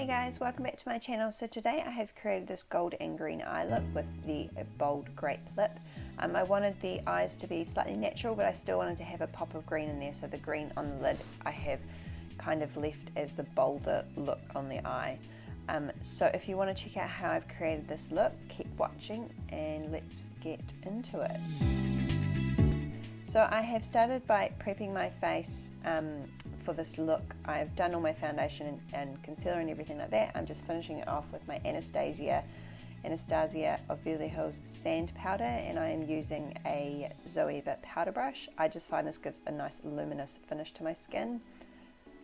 Hey guys, welcome back to my channel. So today I have created this gold and green eye look with the bold grape lip. I wanted the eyes to be slightly natural, but I still wanted to have a pop of green in there, so the green on the lid I have kind of left as the bolder look on the eye. So if you want to check out how I've created this look, keep watching and let's get into it. So I have started by prepping my face for this look. I've done all my foundation and concealer and everything like that. I'm just finishing it off with my Anastasia Beverly sand powder, and I am using a Zoeva powder brush. I just find this gives a nice luminous finish to my skin,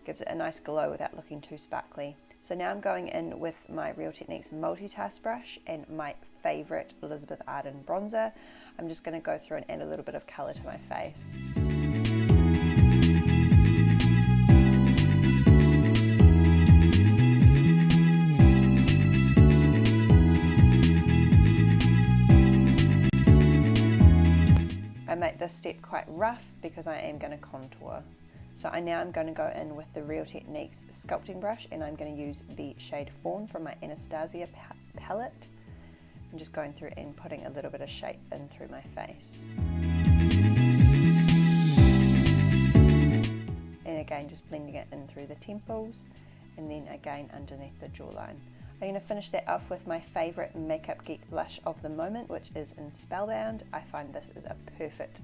gives it a nice glow without looking too sparkly. So now I'm going in with my Real Techniques multitask brush and my favorite Elizabeth Arden bronzer. I'm just going to go through and add a little bit of colour to my face. I make this step quite rough because I am going to contour. So now I'm going to go in with the Real Techniques sculpting brush, and I'm going to use the shade Fawn from my Anastasia palette. I'm just going through and putting a little bit of shape in through my face. And again, just blending it in through the temples, and then again underneath the jawline. I'm going to finish that off with my favourite Makeup Geek blush of the moment, which is in Spellbound. I find this is a perfect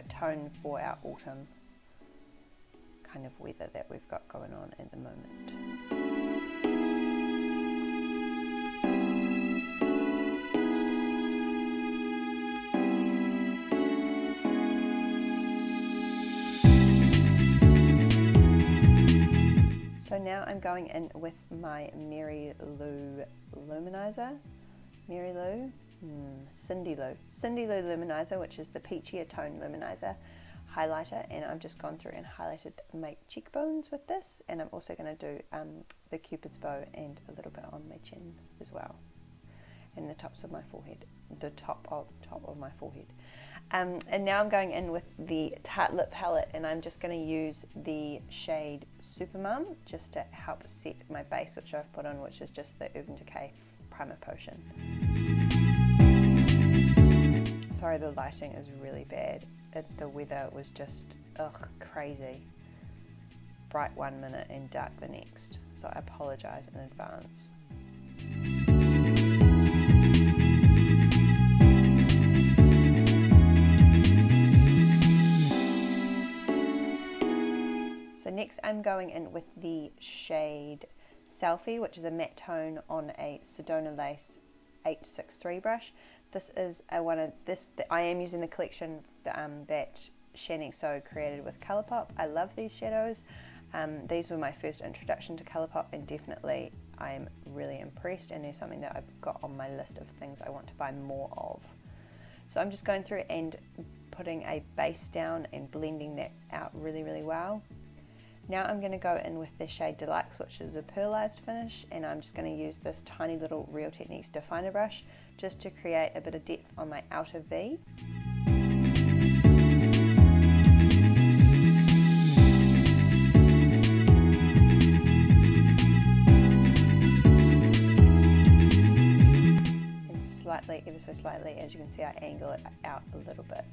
tone for our autumn kind of weather that we've got going on at the moment. So now I'm going in with my Cindy Lou Luminizer, which is the peachier tone luminizer highlighter, and I've just gone through and highlighted my cheekbones with this, and I'm also going to do the Cupid's bow and a little bit on my chin as well, and the tops of my forehead, the top of my forehead. And now I'm going in with the Tartlette palette, and I'm just going to use the shade Supermum just to help set my base, which I've put on, which is just the Urban Decay Primer Potion. Sorry, the lighting is really bad. The weather was just crazy. Bright 1 minute and dark the next. So I apologise in advance. So next I'm going in with the shade Selfie, which is a matte tone on a Jordana Lace 863 brush. This is I am using the collection that shannxo created with Colourpop. I love these shadows. These were my first introduction to Colourpop, and definitely I am really impressed, and they're something that I've got on my list of things I want to buy more of. So I'm just going through and putting a base down and blending that out really, really well. Now I'm going to go in with the shade Deluxe, which is a pearlized finish, and I'm just going to use this tiny little Real Techniques definer brush just to create a bit of depth on my outer V. And slightly, ever so slightly, as you can see, I angle it out a little bit.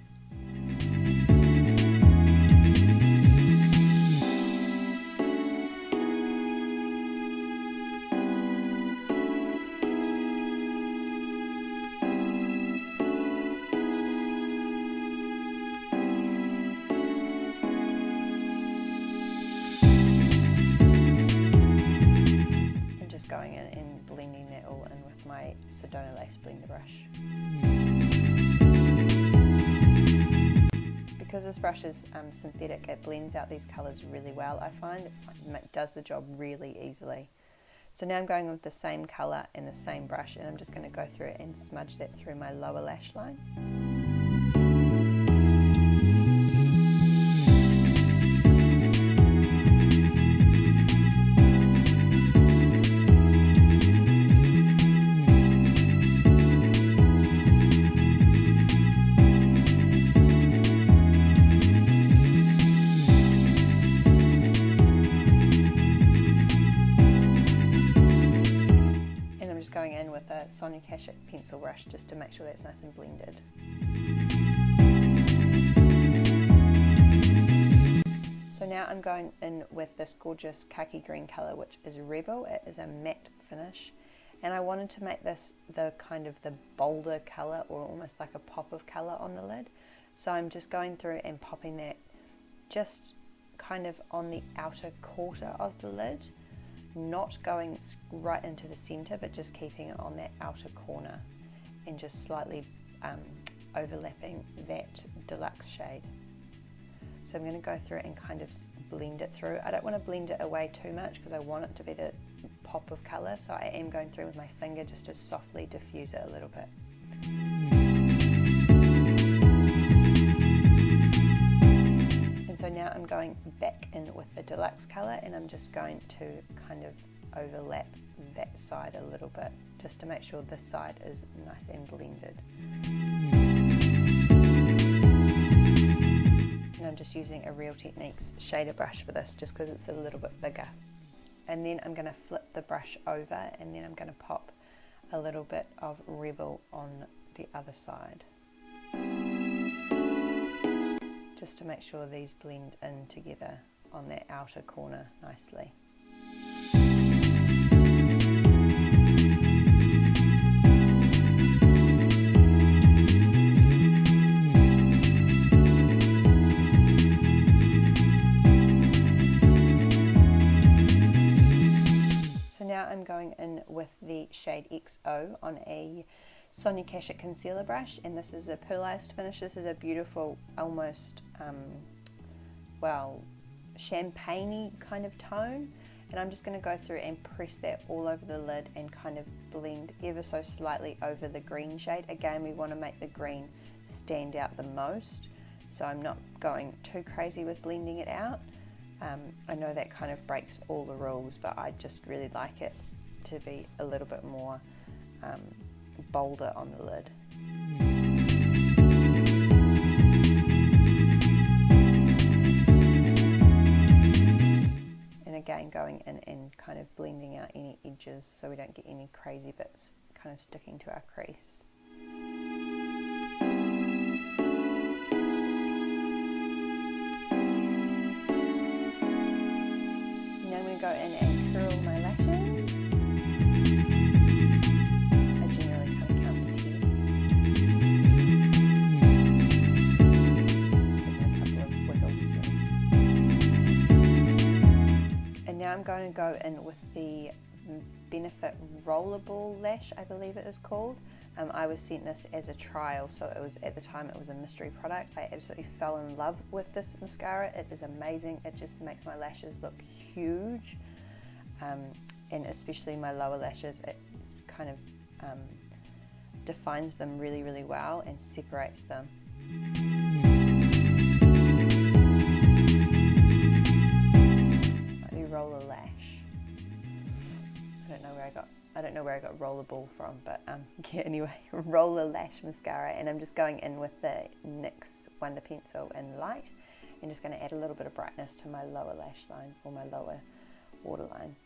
Going in and blending that all in with my Jordana Lace blender brush. Because this brush is synthetic, it blends out these colours really well. I find it does the job really easily. So now I'm going with the same colour and the same brush, and I'm just going to go through and smudge that through my lower lash line. Shannxo pencil brush just to make sure that's nice and blended. So now I'm going in with this gorgeous khaki green colour, which is Rebel. It is a matte finish, and I wanted to make this the kind of the bolder colour, or almost like a pop of colour on the lid. So I'm just going through and popping that just kind of on the outer quarter of the lid, not going right into the centre, but just keeping it on that outer corner and just slightly overlapping that deluxe shade. So I'm going to go through and kind of blend it through. I don't want to blend it away too much because I want it to be the pop of colour, so I am going through with my finger just to softly diffuse it a little bit. And so now I'm going back in with the deluxe colour, and I'm just going to kind of overlap that side a little bit just to make sure this side is nice and blended. And I'm just using a Real Techniques shader brush for this just because it's a little bit bigger. And then I'm going to flip the brush over, and then I'm going to pop a little bit of Rebel on the other side, just to make sure these blend in together on that outer corner nicely. I'm going in with the shade XO on a Shannxo concealer brush, and this is a pearlized finish. This is a beautiful, almost, well, champagne-y kind of tone, and I'm just going to go through and press that all over the lid and kind of blend ever so slightly over the green shade. Again, we want to make the green stand out the most, so I'm not going too crazy with blending it out. I know that kind of breaks all the rules, but I just really like it to be a little bit more bolder on the lid. And again, going in and kind of blending out any edges so we don't get any crazy bits kind of sticking to our crease. Go in and curl my lashes. I generally kind of count to 10. Give it a couple of wiggles. And now I'm going to go in with the Benefit Rollerball Lash, I believe it is called. I was sent this as a trial, so it was, at the time it was a mystery product. I absolutely fell in love with this mascara. It is amazing. It just makes my lashes look huge, and especially my lower lashes. It kind of defines them really, really well and separates them. Might be Roller Lash. I don't know where I got Rollerball from, but yeah, anyway, Roller Lash Mascara, and I'm just going in with the NYX Wonder Pencil in light, and just going to add a little bit of brightness to my lower lash line, or my lower waterline.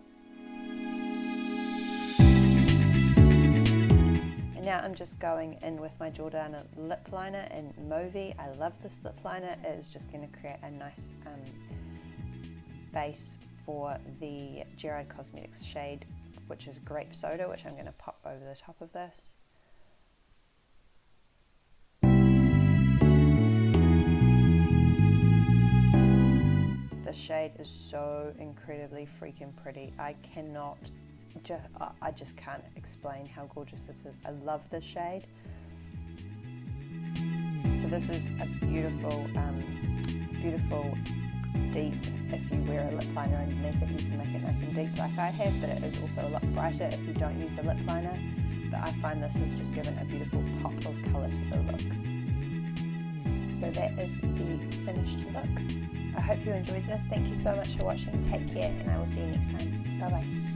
And now I'm just going in with my Jordana lip liner in Mauve. I love this lip liner. It is just going to create a nice base for the Gerard Cosmetics shade, which is Grape Soda, which I'm going to pop over the top of this. The shade is so incredibly freaking pretty. I just can't explain how gorgeous this is. I love this shade. So this is a beautiful, beautiful deep. If you wear a lip liner underneath it, you can make it nice and deep like I have, but it is also a lot brighter if you don't use the lip liner. But I find this has just given a beautiful pop of colour to the look. So that is the finished look. I hope you enjoyed this. Thank you so much for watching. Take care, and I will see you next time. Bye bye.